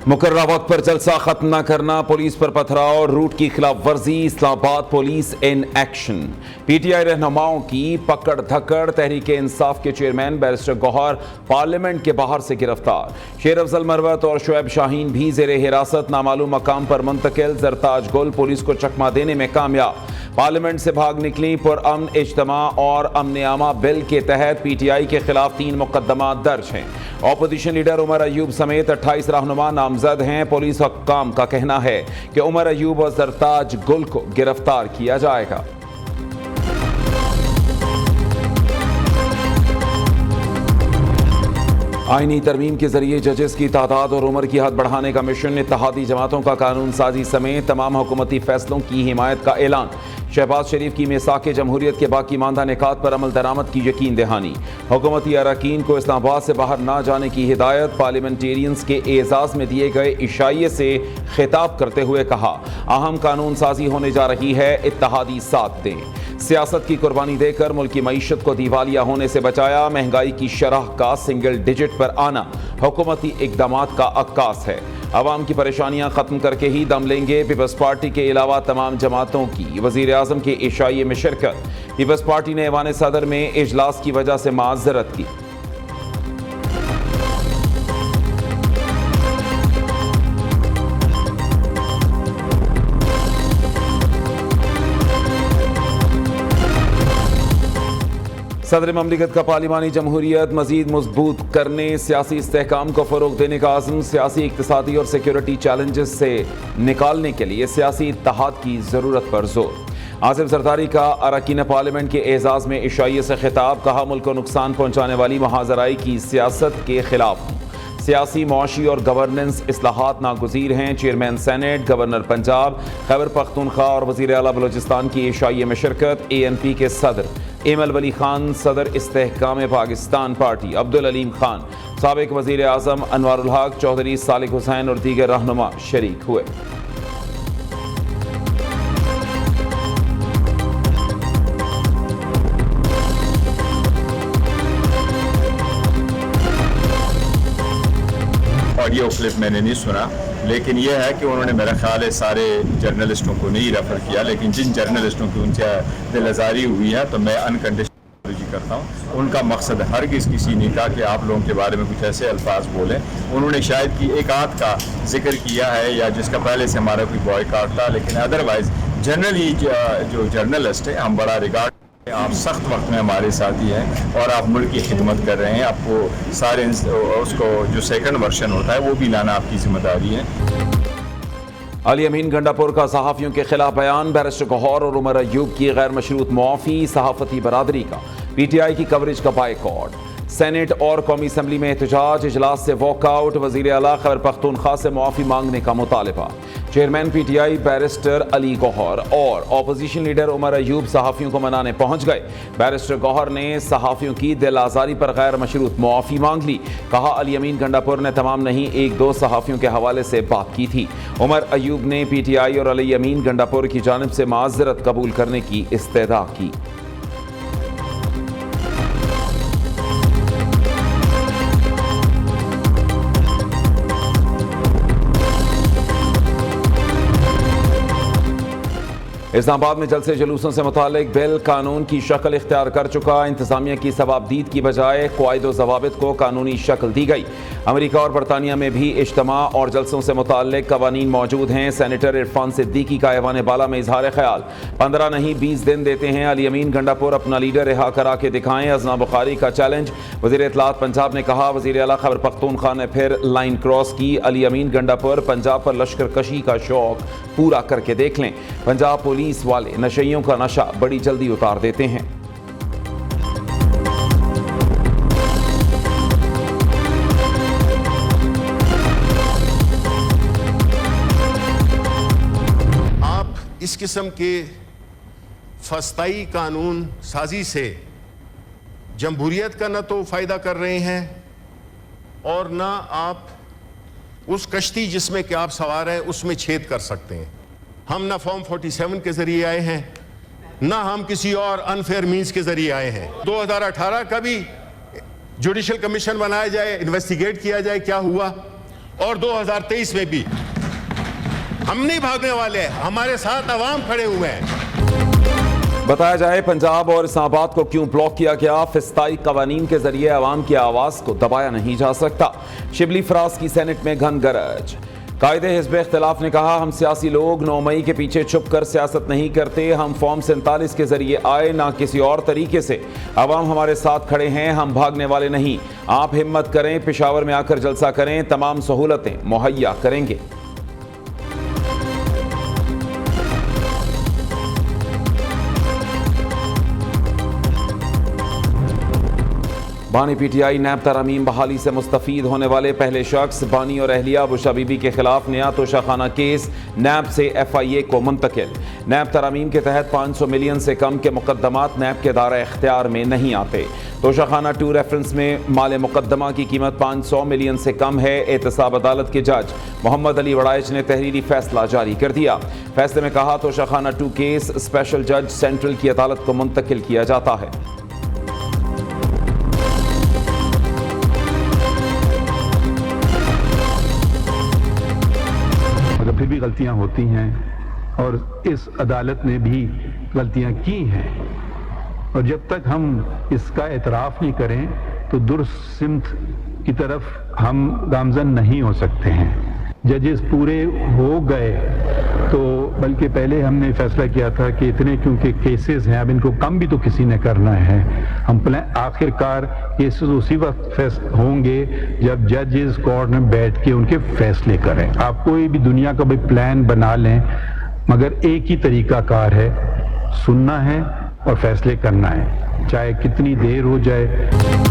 मुकर्रर वक्त पर जलसा खत्म न करना, पुलिस पर पथराव, रूट की खिलाफ वर्जी, Islamabad police in action. PTI रहनुमाओं की पकड़ धकड़, तहरीक इंसाफ के चेयरमैन बैरिस्टर गौहर पार्लियामेंट के बाहर से गिरफ्तार। शेर अफजल मरवत और शुएब शाहीन भी जेर हिरासत, नामालूम मकाम पर मुंतकिल। जरताज गुल पुलिस को चकमा देने में कामयाब। पार्लियामेंट से भाग निकली पुरअमन इज्तिमा और अमन आमा बिल के तहत पीटीआई के खिलाफ 3 मुकदमा दर्ज हैं। ऑपोजिशन लीडर उमर अयूब समेत 28 रहनुमा नामजद हैं। पुलिस हक्काम का कहना है कि उमर अयूब और जरताज गुल को गिरफ्तार किया जाएगा। आईनी तरमीम के जरिए जजेस की तादाद और उम्र की हद बढ़ाने का मिशन, इत्तेहादी जमातों का कानून साजी समेत तमाम हुकूमती फैसलों की हिमायत का ऐलान। शहबाज शरीफ की मिसाक जमहूरियत के बाकी मानदा निकात पर अमल दरामद की यकीन दहानी। हुकूमती अरकान को इस्लामाबाद से बाहर ना जाने की हिदायत। पार्लियामेंटेरियंस के एजाज में दिए गए इशाइये से खिताब करते हुए कहा, अहम कानून साजी होने जा रही है, इत्तेहादी साथ दें। सियासत की कुर्बानी देकर मुल्क की मईशत को दिवालिया होने से बचाया। महंगाई की शरह का सिंगल डिजिट पर आना हुकूमती इकदामात का अक्कास है। अवाम की परेशानियां खत्म करके ही दम लेंगे। पीपल्स पार्टी के अलावा तमाम जमातों की वजीर आजम के इशाइये में शिरकत। पीपल्स पार्टी ने ऐवान सदर में इजलास की वजह से माजरत की। सदर ममलिकत का पार्लिमानी जमहूरियत मजीद मजबूत करने, सियासी इस्तेहकाम को फ़रोग देने का आज़म, सियासी, इक़्तिसादी और सिक्योरिटी चैलेंजेस से निकालने के लिए सियासी इत्तेहाद की ज़रूरत पर जोर। आसिफ जरदारी का अरकान पार्लियामेंट के एजाज़ में इशाइये से खिताब, कहा मुल्क को नुकसान पहुँचाने वाली महाजराई की सियासत के खिलाफ सियासी, मुआशी और गवर्नेंस इस्लाहात नागुज़ीर हैं। Chairman senate, governor Punjab, Khyber Pakhtunkhwa और वज़ीर आला बलोचिस्तान की इशाइये में शिरकत। ANP के सदर एमल वली खान, सदर इस्तेहकाम पाकिस्तान पार्टी अब्दुल अलीम खान, साबिक वज़ीर आज़म अनवारुल हक चौधरी, सालिक हुसैन और दीगर रहनुमा शरीक हुए। ऑडियो क्लिप मैंने नहीं सुना, लेकिन यह है कि उन्होंने मेरा ख्याल है सारे जर्नलिस्टों को नहीं रेफर किया, लेकिन जिन जर्नलिस्टों की उनसे दिल आज़ारी हुई है तो मैं अनकंडीशनल अपॉलजी करता हूँ। उनका मकसद हरगिज़ किसी ने कहा कि आप लोगों के बारे में कुछ ऐसे अल्फाज बोलें। उन्होंने शायद कि एक आध का जिक्र किया है या जिसका पहले से हमारा कोई बॉयकॉट था, लेकिन अदरवाइज जनरली जो जर्नलिस्ट है हम बड़ा रिगार्ड, आप सख्त वक्त में हमारे साथी हैं और आप मुल्क की खिदमत कर रहे हैं। आपको सारे उसको जो सेकंड वर्शन होता है वो भी लाना आपकी जिम्मेदारी है। अली अमीन गंडापुर का सहाफ़ियों के खिलाफ बयान, बैरिस्टर गौहर और उमर अयूब की गैर मशरूत मुआफ़ी, सहाफ़ती बरादरी का पीटीआई की कवरेज का बायकॉट। सेनेट और कौमी असम्बली में एहतजाज, इजलास से वॉकआउट, वज़ीर आला खैबर पख्तूनख्वा से मुआफ़ी मांगने का मुतालबा। Chairman PTI barrister Ali Gohar और ऑपोजिशन लीडर उमर अयूब सहाफ़ियों को मनाने पहुंच गए। बैरिस्टर गौहर ने सहाफ़ियों की दिल आज़ारी पर गैर मशरूत मुआफ़ी मांग ली। कहा, अली अमीन गंडापुर ने तमाम नहीं 1-2 सहाफ़ियों के हवाले से बात की थी। उमर अयूब ने पीटीआई और अली अमीन गंडापुर की जानिब से माज़रत कबूल करने की इस्तदा की। इस्लामाबाद में जलसे जुलूसों से मुतालिक बिल कानून की शक्ल इख्तियार कर चुका। इंतजामिया की सवाबदीद की बजाय क़वाइद व ज़वाबित को कानूनी शक्ल दी गई। अमेरिका और बरतानिया में भी इज्तिमा और जलसों से मुतालिक कवानीन मौजूद हैं। सेनेटर इरफान सिद्दीकी का ऐवान बाला में इजहार ख्याल, 15 नहीं 20 दिन देते हैं। अली अमीन गंडापुर अपना लीडर रिहा करा के दिखाएं, अज़ना बुखारी का चैलेंज। वज़ीर इत्तलात पंजाब ने कहा, वज़ीर आला खैबर पख्तूनख्वा ने फिर लाइन क्रॉस की। अली अमीन गंडापुर पंजाब पर लश्कर कशी का शौक पूरा करके देख लें। पंजाब पुलिस वाले नशइयों का नशा बड़ी जल्दी उतार देते हैं। आप इस किस्म के फस्ताई कानून साजी से जमहूरियत का न तो फायदा कर रहे हैं और ना आप उस कश्ती जिसमें कि आप सवार हैं उसमें छेद कर सकते हैं। हम ना फॉर्म 47 के जरिए आए हैं, ना हम किसी और अनफेयर मीन्स के जरिए आए हैं। 2018 का भी जुडिशल कमीशन बनाया जाए, इन्वेस्टिगेट किया जाए क्या हुआ, और 2023 में भी। हम नहीं भागने वाले, हमारे साथ अवाम खड़े हुए हैं। बताया जाए पंजाब और इस्लामाबाद को क्यों ब्लॉक किया गया। फिस्ताई कवानीन के जरिए अवाम की आवाज को दबाया नहीं जा सकता। शिबली फराज की सेनेट में घन गरज। कायदे हिज़्ब इख्तिलाफ ने कहा, हम सियासी लोग 9 मई के पीछे छुप कर सियासत नहीं करते। हम फॉर्म 47 के जरिए आए, ना किसी और तरीके से। अवाम हमारे साथ खड़े हैं, हम भागने वाले नहीं। आप हिम्मत करें, पेशावर में आकर जलसा करें, तमाम सहूलतें मुहैया करेंगे। बानी पीटीआई नैब तरमीम बहाली से मुस्तफीद होने वाले पहले शख्स। बानी और अहलिया बुशा बीबी के खिलाफ नया तोशाखाना केस नैब से FIA को मुंतकिल। नैब तरमीम के तहत 500 मिलियन से कम के मुकदमात नैब के दायरा इख्तियार में नहीं आते। तोशाखाना 2 रेफरेंस में माल मुकदमा की कीमत 500 मिलियन से कम है। एहतसाब अदालत के जज मोहम्मद अली वड़ाइच ने तहरीरी फैसला जारी कर दिया। फैसले में कहा, तोशाखाना 2 केस स्पेशल जज सेंट्रल की अदालत को मुंतकिल किया जाता है। फिर भी गलतियां होती हैं और इस अदालत ने भी गलतियां की हैं, और जब तक हम इसका एतराफ़ नहीं करें तो दुरुस्त सिमत की तरफ हम गामज़न नहीं हो सकते हैं। जजेस पूरे हो गए तो बल्कि पहले हमने फैसला किया था कि इतने क्योंकि केसेस हैं, अब इनको कम भी तो किसी ने करना है। हम आखिरकार केसेस उसी वक्त होंगे जब जजेस कोर्ट में बैठ के उनके फैसले करें। आप कोई भी दुनिया का भी प्लान बना लें, मगर एक ही तरीका कार है, सुनना है और फैसले करना है, चाहे कितनी देर हो जाए।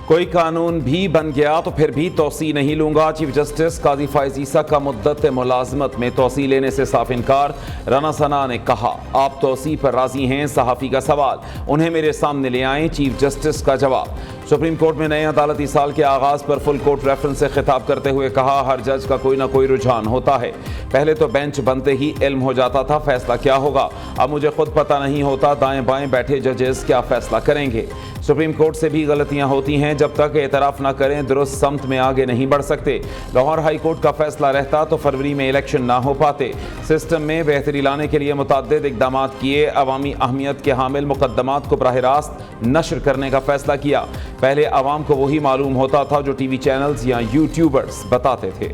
कोई कानून भी बन गया तो फिर भी तोसी नहीं लूंगा। चीफ जस्टिस काजी फायज ईसा का मुद्दत मुलाजमत में तोसी लेने से साफ इनकार। राना सना ने कहा, आप तोसी पर राजी हैं। सहाफ़ी का सवाल, उन्हें मेरे सामने ले आएं। चीफ जस्टिस का जवाब। सुप्रीम कोर्ट में नए अदालती साल के आगाज पर फुल कोर्ट रेफरेंस से खिताब करते हुए कहा, हर जज का कोई ना कोई रुझान होता है। पहले तो बेंच बनते ही इल्म हो जाता था फैसला क्या होगा, अब मुझे खुद पता नहीं होता दाएं बाएं बैठे जजेस क्या फैसला करेंगे। सुप्रीम कोर्ट से भी गलतियां होती हैं, जब तक एतराफ़ ना करें दुरुस्त समत में आगे नहीं बढ़ सकते। लाहौर हाई कोर्ट का फैसला रहता तो फरवरी में इलेक्शन ना हो पाते। सिस्टम में बेहतरी लाने के लिए मुतअद्दिद इक़दाम किए। अवामी अहमियत के हामिल मुकदमात को बराह रास्त नशर करने का फैसला किया। पहले आवाम को वही मालूम होता था जो टीवी चैनल्स या यूट्यूबर्स बताते थे।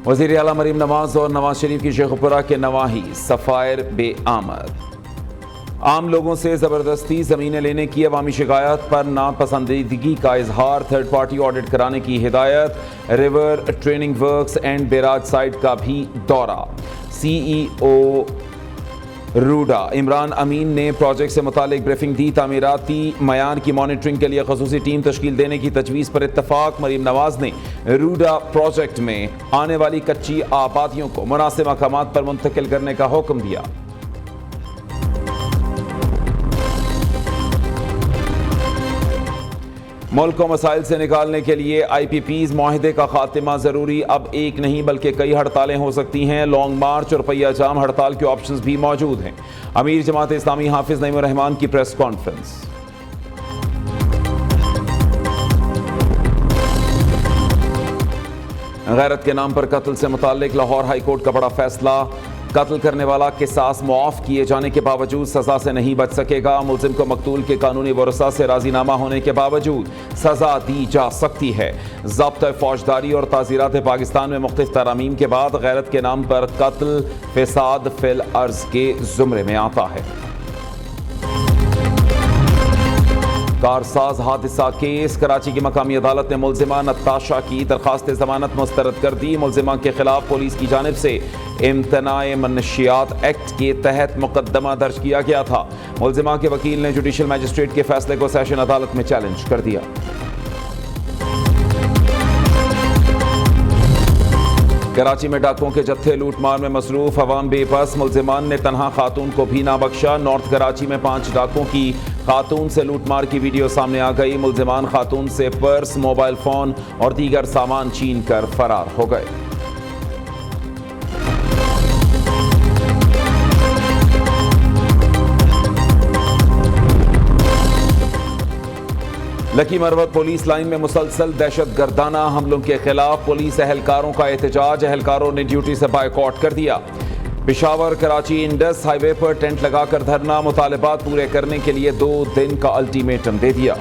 वज़ीर आला मरीम नवाज और नवाज शरीफ की शेखपुरा के नवाही सफ़ायर बेआमद। आम लोगों से ज़बरदस्ती ज़मीनें लेने की अवामी शिकायत पर नापसंदीदगी का इजहार। थर्ड पार्टी ऑडिट कराने की हिदायत। River training works and barrage site का भी दौरा। CEO रूडा इमरान अमीन ने प्रोजेक्ट से मुतालिक ब्रीफिंग दी। तामीराती मयार की मॉनिटरिंग के लिए खसूसी टीम तश्कील देने की तजवीज़ पर इत्तफाक। मरीम नवाज ने रूडा प्रोजेक्ट में आने वाली कच्ची आबादियों को मुनासिब मकामात पर मुंतकिल करने का हुक्म दिया। मुल्क को मसाइल से निकालने के लिए IPPs मुआहदे का खात्मा ज़रूरी। अब एक नहीं बल्कि कई हड़तालें हो सकती हैं। लॉन्ग मार्च और पहिया जाम हड़ताल के ऑप्शंस भी मौजूद हैं। अमीर जमात इस्लामी हाफिज नईमुर रहमान की प्रेस कॉन्फ्रेंस। गैरत के नाम पर कत्ल से मुताल्लिक लाहौर हाई कोर्ट का बड़ा फैसला। कत्ल करने वाला किसास मुआफ किए जाने के बावजूद सजा से नहीं बच सकेगा। मुल्जिम को मकतूल के कानूनी वरसा से राजीनामा होने के बावजूद सजा दी जा सकती है। ज़ब्त फौजदारी और ताज़ीरात पाकिस्तान में मुख्तलिफ तरामीम के बाद गैरत के नाम पर कत्ल फ़साद फिल अर्ज़ के ज़ुमरे में आता है। कारसाज हादसा केस। कराची की मकामी अदालत ने मुल्जिमा नताशा की दरखास्त जमानत मुस्तरद कर दी। मुल्जिमा के खिलाफ पुलिस की जानिब से इम्तनाए मनशियात एक्ट के तहत मुकदमा दर्ज किया गया था। मुल्जिमा के वकील ने जुडिशल मजिस्ट्रेट के फैसले को सेशन अदालत में चैलेंज कर दिया। कराची में डाकुओं के जत्थे लूटमार में मसरूफ, अवाम बेबस, मुल्जिमान ने तनहा खातून को भी ना बख्शा। नॉर्थ कराची में 5 डाकुओं की खातून से लूटमार की वीडियो सामने आ गई। मुल्जिमान खातून से पर्स, मोबाइल फोन और दीगर सामान छीन कर फरार हो गए। लकी मरवत पुलिस लाइन में मुसलसल दहशत गर्दाना हमलों के खिलाफ पुलिस एहलकारों का एहतजाज। एहलकारों ने ड्यूटी से बायकॉट कर दिया। पेशावर कराची इंडस हाईवे पर टेंट लगाकर धरना, मुतालबात पूरे करने के लिए 2 दिन का अल्टीमेटम दे दिया।